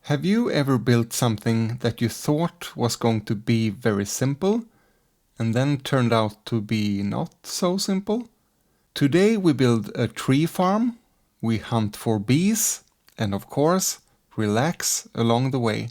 Have you ever built something that you thought was going to be very simple and then turned out to be not so simple? Today we build a tree farm, we hunt for bees, and of course, relax along the way.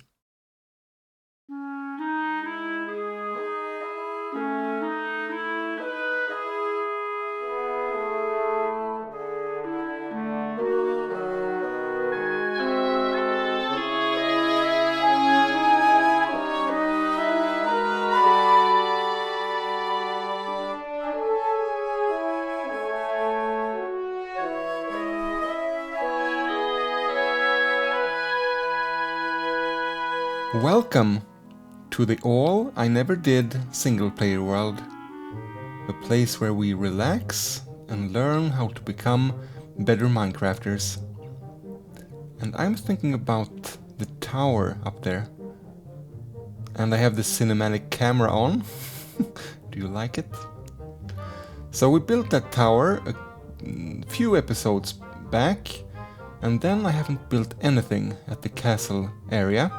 Welcome to the All I Never Did single-player world, a place where we relax and learn how to become better Minecrafters. And I'm thinking about the tower up there. And I have the cinematic camera on. Do you like it? So we built that tower a few episodes back, and then I haven't built anything at the castle area.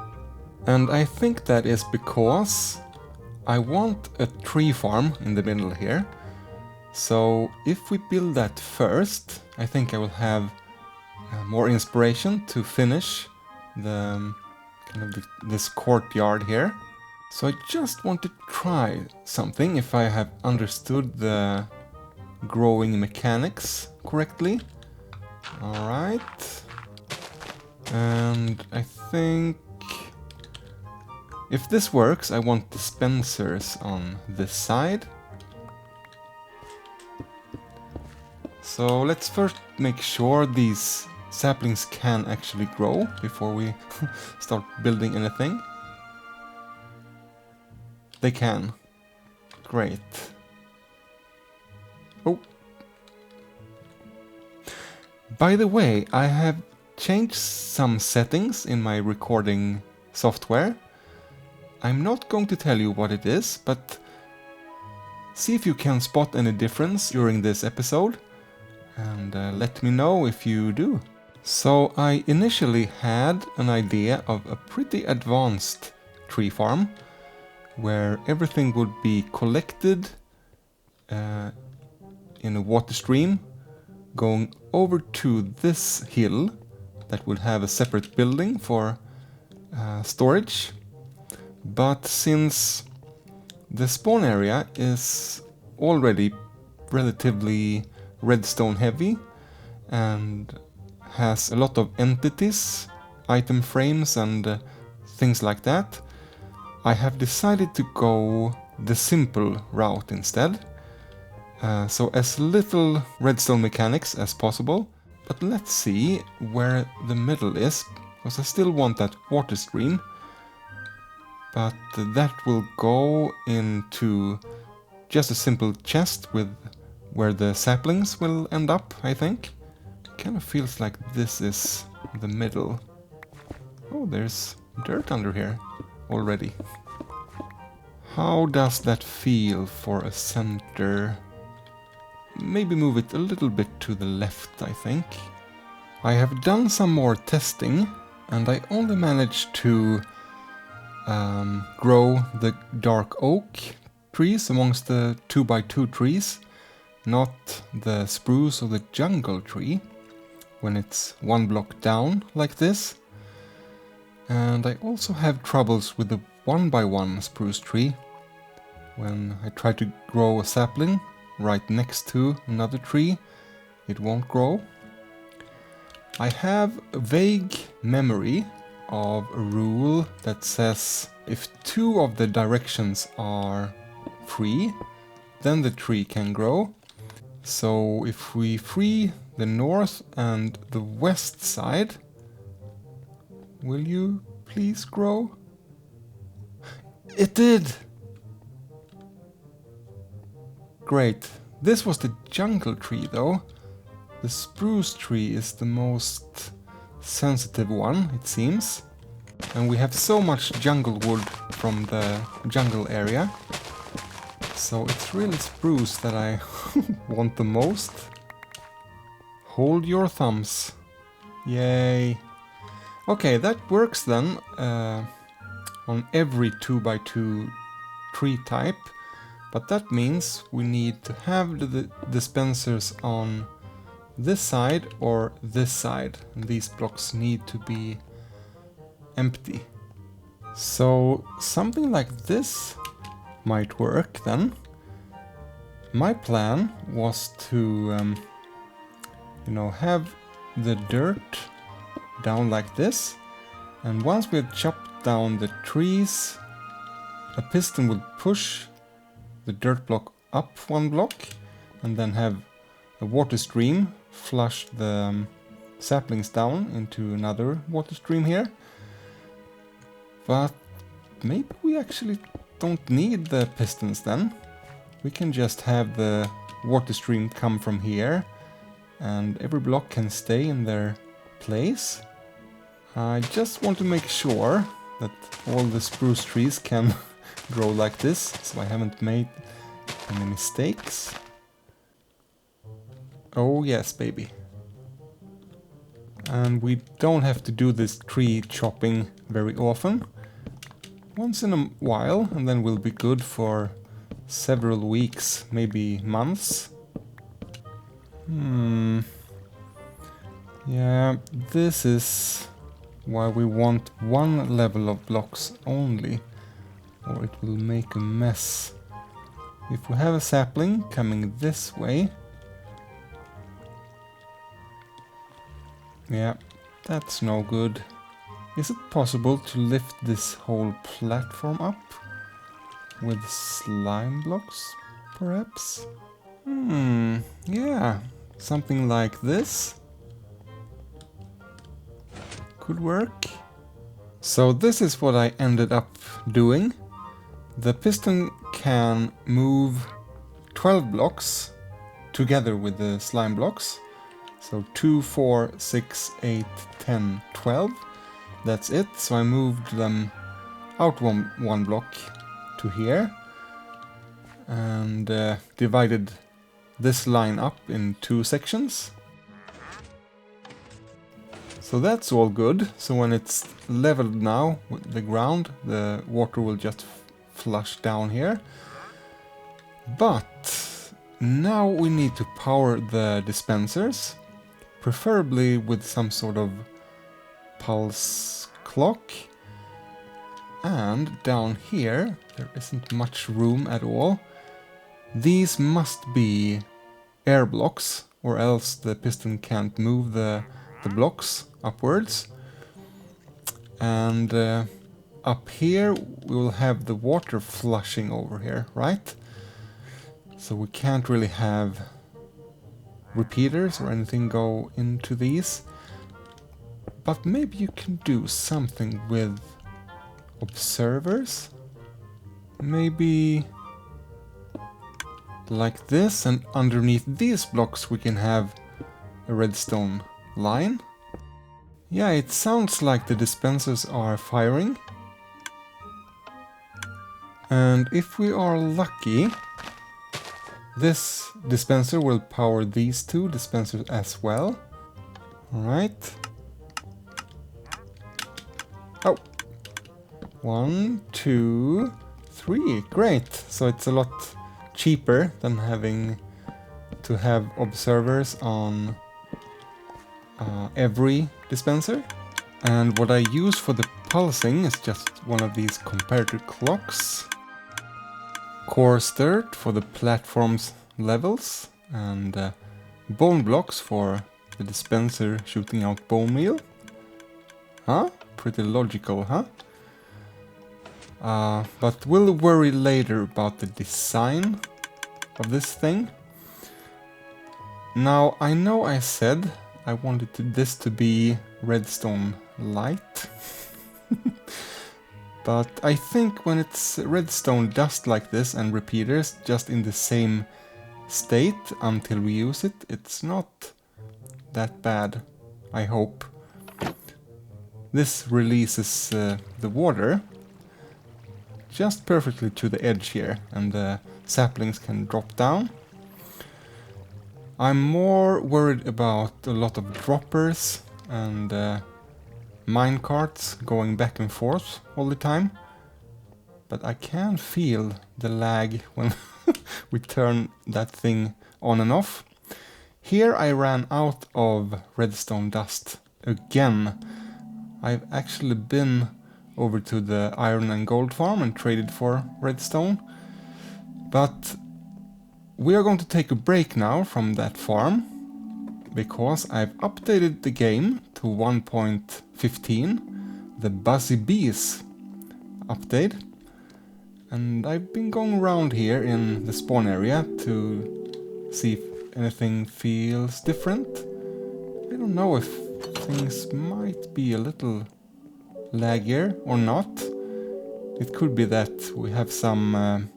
And I think that is because I want a tree farm in the middle here. So if we build that first, I think I will have more inspiration to finish the this courtyard here. So I just want to try something if I have understood the growing mechanics correctly. Alright. And I think if this works, I want dispensers on this side. So let's first make sure these saplings can actually grow before we start building anything. They can. Great. Oh. By the way, I have changed some settings in my recording software. I'm not going to tell you what it is, but see if you can spot any difference during this episode, and let me know if you do. So I initially had an idea of a pretty advanced tree farm, where everything would be collected in a water stream, going over to this hill that would have a separate building for storage. But since the spawn area is already relatively redstone heavy and has a lot of entities, item frames and things like that, I have decided to go the simple route instead. So as little redstone mechanics as possible, but let's see where the middle is, because I still want that water stream. But that will go into just a simple chest with where the saplings will end up, I think. Kind of feels like this is the middle. Oh, there's dirt under here already. How does that feel for a center? Maybe move it a little bit to the left, I think. I have done some more testing, and I only managed to grow the dark oak trees amongst the 2x2 trees, not the spruce or the jungle tree, when it's one block down like this. And I also have troubles with the 1x1 spruce tree. When I try to grow a sapling right next to another tree, it won't grow. I have a vague memory of a rule that says if two of the directions are free, then the tree can grow. So if we free the north and the west side, will you please grow? It did! Great. This was the jungle tree though. The spruce tree is the most sensitive one, it seems. And we have so much jungle wood from the jungle area. So it's really spruce that I want the most. Hold your thumbs. Yay. Okay, that works then on every 2x2 tree type, but that means we need to have the dispensers on this side or this side. And these blocks need to be empty. So something like this might work then. My plan was to, have the dirt down like this, and once we have chopped down the trees, a piston will push the dirt block up one block, and then have a water stream flush the saplings down into another water stream here. But maybe we actually don't need the pistons then. We can just have the water stream come from here, and every block can stay in their place. I just want to make sure that all the spruce trees can grow like this, so I haven't made any mistakes. Oh yes, baby. And we don't have to do this tree chopping very often. Once in a while, and then we'll be good for several weeks, maybe months. Yeah, this is why we want one level of blocks only, or it will make a mess. If we have a sapling coming this way, yeah, that's no good. Is it possible to lift this whole platform up with slime blocks, perhaps? Yeah, something like this could work. So this is what I ended up doing. The piston can move 12 blocks together with the slime blocks. So 2, 4, 6, 8, 10, 12. That's it. So I moved them out one block to here, and divided this line up in 2 sections. So that's all good. So when it's leveled now with the ground, the water will just flush down here. But now we need to power the dispensers, preferably with some sort of pulse clock. And down here, there isn't much room at all. These must be air blocks, or else the piston can't move the blocks upwards. And up here we will have the water flushing over here, right? So we can't really have repeaters or anything go into these. But maybe you can do something with observers? Maybe like this, and underneath these blocks we can have a redstone line. Yeah, it sounds like the dispensers are firing. And if we are lucky, this dispenser will power these 2 dispensers as well. Alright. Oh! 1, 2, 3. Great! So it's a lot cheaper than having to have observers on every dispenser. And what I use for the pulsing is just one of these comparator clocks. Coarse dirt for the platform's levels, and bone blocks for the dispenser shooting out bone meal. Huh? Pretty logical, huh? But we'll worry later about the design of this thing. Now, I know I said I wanted this to be redstone light. But I think when it's redstone dust like this and repeaters just in the same state until we use it, it's not that bad, I hope. This releases the water just perfectly to the edge here, and the saplings can drop down. I'm more worried about a lot of droppers and mine carts going back and forth all the time. But I can feel the lag when we turn that thing on and off. Here I ran out of redstone dust again. I've actually been over to the iron and gold farm and traded for redstone. But we are going to take a break now from that farm, because I've updated the game to 1.15, the Buzzy Bees update. And I've been going around here in the spawn area to see if anything feels different. I don't know if things might be a little laggier or not. It could be that we have some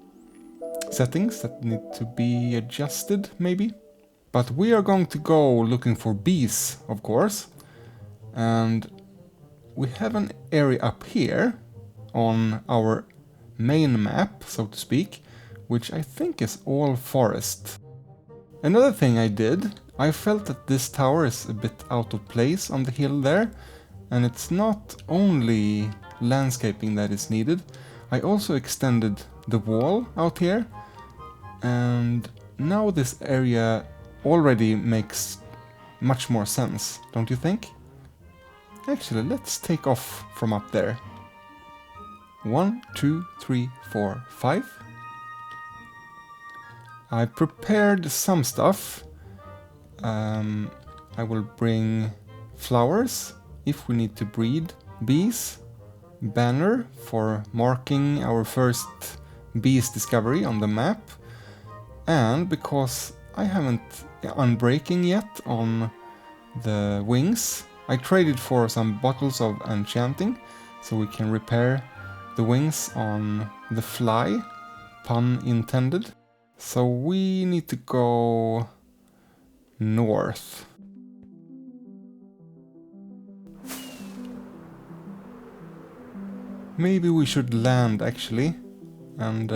settings that need to be adjusted, maybe. But we are going to go looking for bees, of course. And we have an area up here on our main map, so to speak, which I think is all forest. Another thing I did, I felt that this tower is a bit out of place on the hill there, and it's not only landscaping that is needed. I also extended the wall out here, and now this area already makes much more sense, don't you think? Actually, let's take off from up there. 1, 2, 3, 4, 5. I prepared some stuff. I will bring flowers if we need to breed bees. Banner for marking our first bees discovery on the map. And because I haven't unbreaking yet on the wings, I traded for some bottles of enchanting so we can repair the wings on the fly, pun intended. So we need to go north. Maybe we should land actually and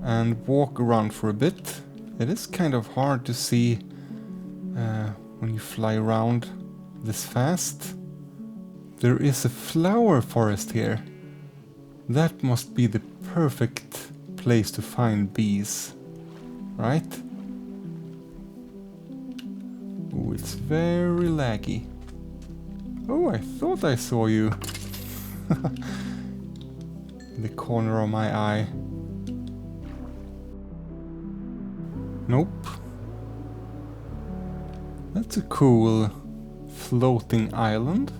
and walk around for a bit. It is kind of hard to see when you fly around this fast. There is a flower forest here. That must be the perfect place to find bees, right? Oh, it's very laggy. Oh, I thought I saw you. In the corner of my eye. Nope. That's a cool floating island.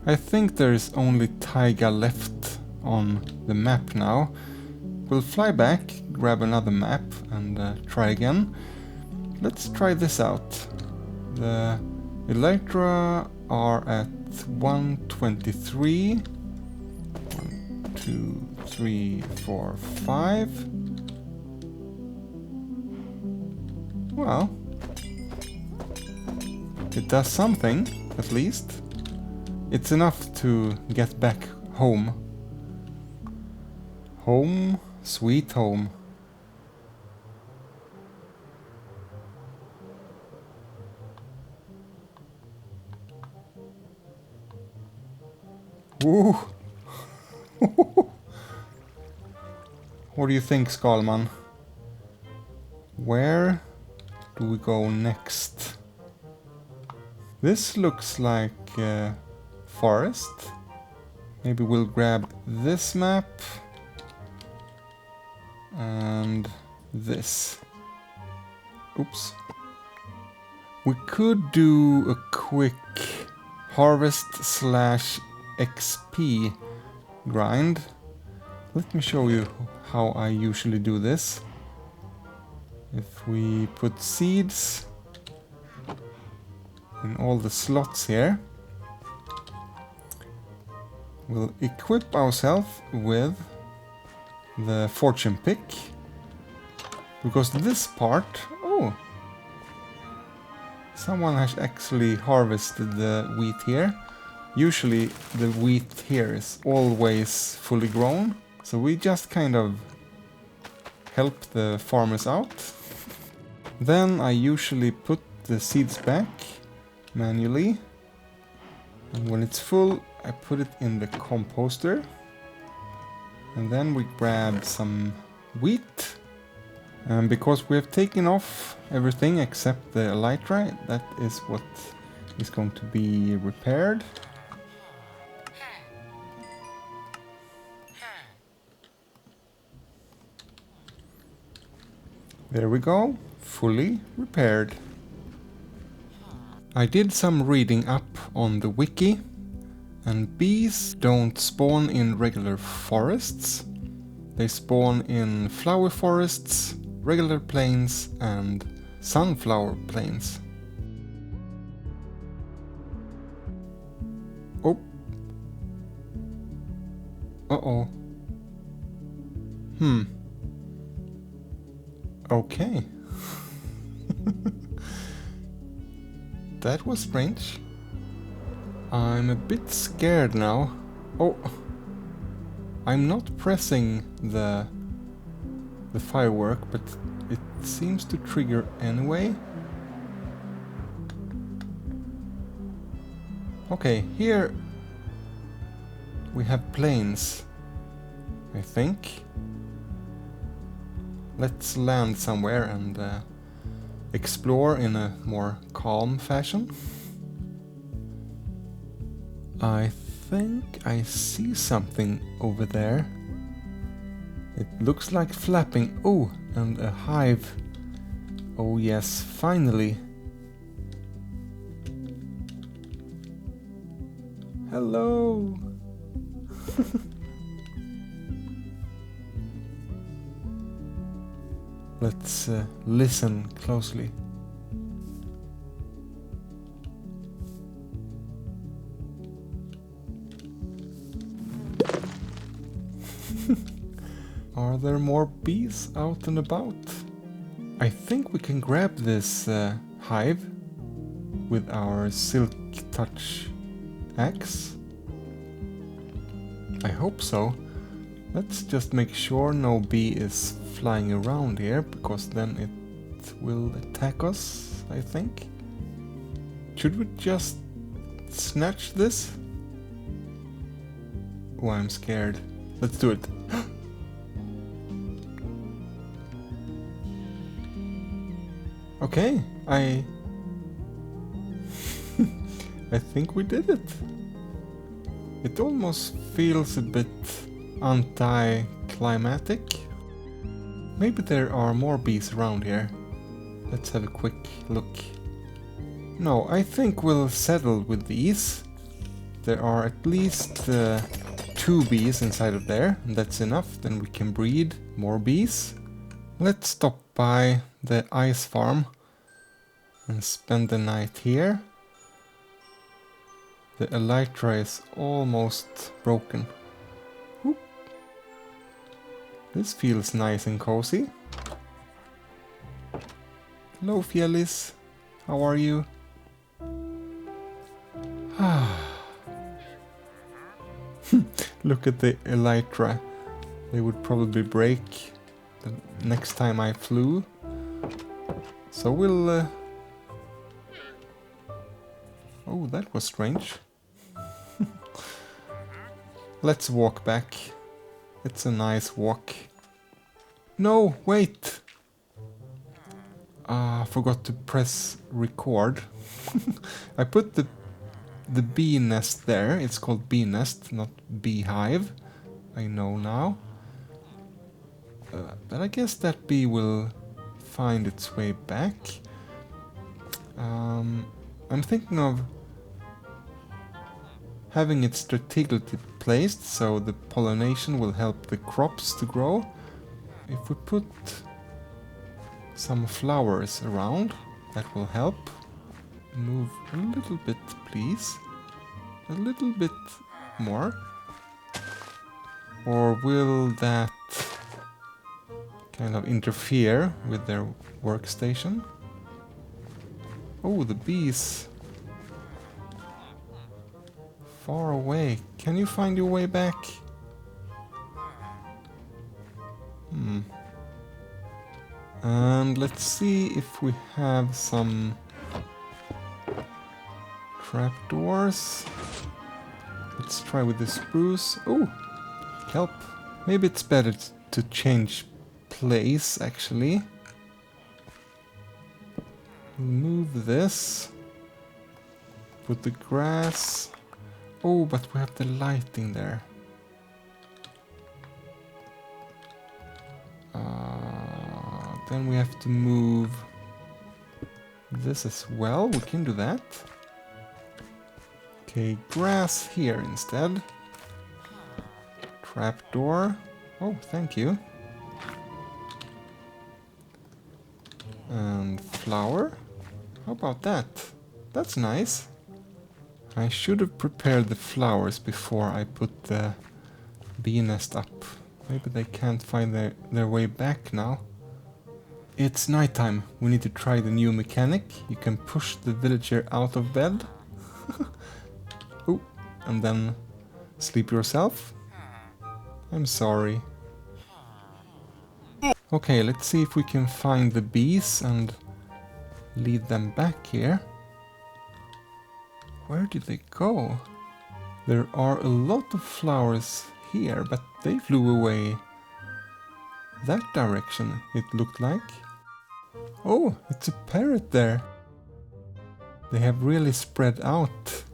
I think there's only taiga left on the map now. We'll fly back, grab another map and try again. Let's try this out. The elytra are at 123. 1, 2, 3, 4, 5. Well, it does something, at least. It's enough to get back home. Home, sweet home. Woo! What do you think, Skalman? Where do we go next? This looks like forest. Maybe we'll grab this map and this. Oops. We could do a quick harvest / XP grind. Let me show you how I usually do this. If we put seeds in all the slots here, we'll equip ourselves with the fortune pick, because this part, oh, someone has actually harvested the wheat here. Usually the wheat here is always fully grown, so we just kind of help the farmers out. Then I usually put the seeds back manually. And when it's full, I put it in the composter. And then we grab some wheat. And because we have taken off everything except the elytra, that is what is going to be repaired. There we go, fully repaired. I did some reading up on the wiki, and bees don't spawn in regular forests. They spawn in flower forests, regular plains, and sunflower plains. Oh. Uh-oh. Okay. That was strange. I'm a bit scared now. Oh. I'm not pressing the firework, but it seems to trigger anyway. Okay, here we have plains, I think. Let's land somewhere and explore in a more calm fashion. I think I see something over there. It looks like flapping. Oh, and a hive. Oh yes, finally. Hello. Let's listen closely. Are there more bees out and about? I think we can grab this hive with our silk touch axe. I hope so. Let's just make sure no bee is flying around here, because then it will attack us, I think. Should we just snatch this? Oh, I'm scared. Let's do it. Okay, I think we did it. It almost feels a bit anticlimactic. Maybe there are more bees around here. Let's have a quick look. No, I think we'll settle with these. There are at least 2 bees inside of there, and that's enough. Then we can breed more bees. Let's stop by the ice farm and spend the night here. The elytra is almost broken. Oop. This feels nice and cozy. Hello, Fjellis. How are you? Look at the elytra. They would probably break the next time I flew. So we'll... Oh, that was strange. Let's walk back. It's a nice walk. No, wait! I forgot to press record. I put the bee nest there. It's called bee nest, not beehive. I know now. But I guess that bee will find its way back. I'm thinking of having it strategically placed so the pollination will help the crops to grow. If we put some flowers around, that will help. Move a little bit, please. A little bit more. Or will that kind of interfere with their workstation? Oh, the bees. Far away. Can you find your way back? And let's see if we have some trapdoors. Let's try with the spruce. Oh, help. Maybe it's better to change place, actually. Move this. Put the grass. Oh, but we have the lighting there. Then we have to move this as well. We can do that. Okay, grass here instead. Trapdoor. Oh, thank you. And flower. How about that? That's nice. I should have prepared the flowers before I put the bee nest up. Maybe they can't find their way back now. It's nighttime. We need to try the new mechanic. You can push the villager out of bed. Oh, and then sleep yourself. I'm sorry. Okay, let's see if we can find the bees and lead them back here. Where did they go? There are a lot of flowers here, but they flew away that direction, it looked like. Oh, it's a parrot there. They have really spread out.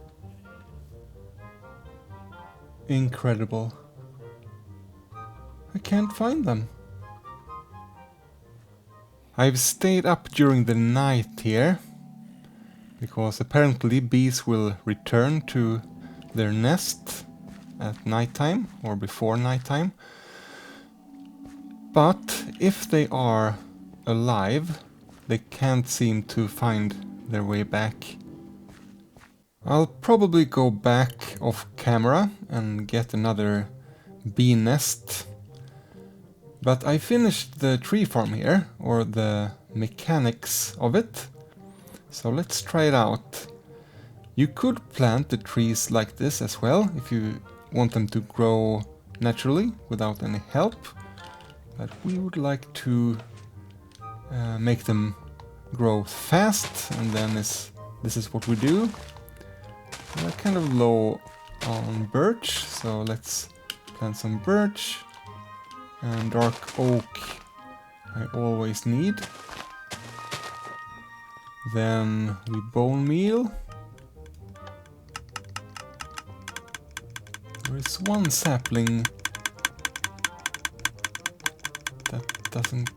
Incredible. I can't find them. I've stayed up during the night here, because apparently bees will return to their nest at nighttime or before nighttime. But if they are alive, they can't seem to find their way back. I'll probably go back off camera and get another bee nest. But I finished the tree farm here, or the mechanics of it. So let's try it out. You could plant the trees like this as well, if you want them to grow naturally without any help. But we would like to make them grow fast, and then this is what we do. We're kind of low on birch, so let's plant some birch. And dark oak I always need. Then we bone meal. There is one sapling that doesn't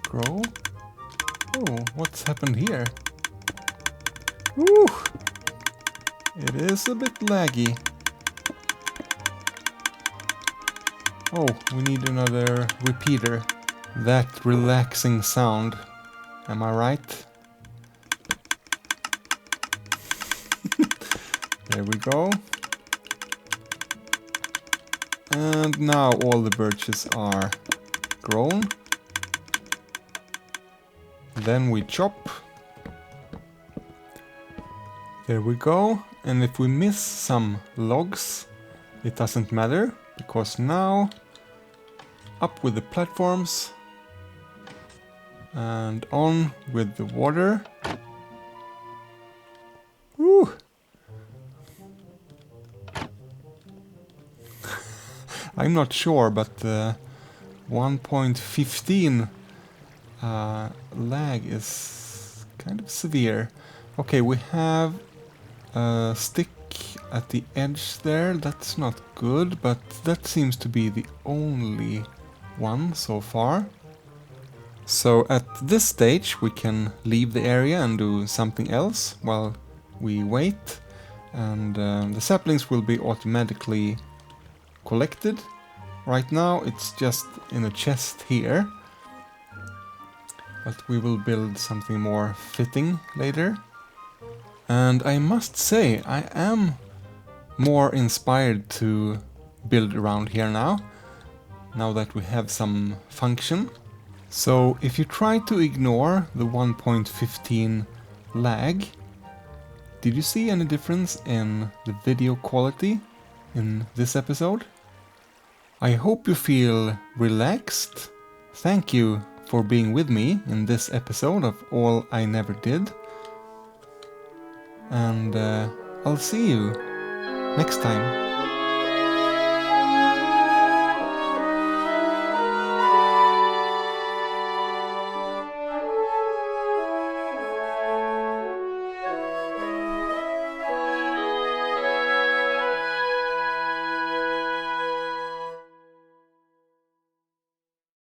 grow. Oh, what's happened here? Woo! It is a bit laggy. Oh, we need another repeater. That relaxing sound. Am I right? There we go. And now all the birches are grown. Then we chop. There we go. And if we miss some logs, it doesn't matter, because now up with the platforms and on with the water. Woo! I'm not sure, but 1.15 lag is kind of severe. Okay, we have a stick at the edge there. That's not good, but that seems to be the only one so far. So at this stage we can leave the area and do something else while we wait, and the saplings will be automatically collected. Right now it's just in a chest here, but we will build something more fitting later. And I must say, I am more inspired to build around here now that we have some function. So if you try to ignore the 1.15 lag, did you see any difference in the video quality in this episode? I hope you feel relaxed. Thank you for being with me in this episode of All I Never Did. and I'll see you next time.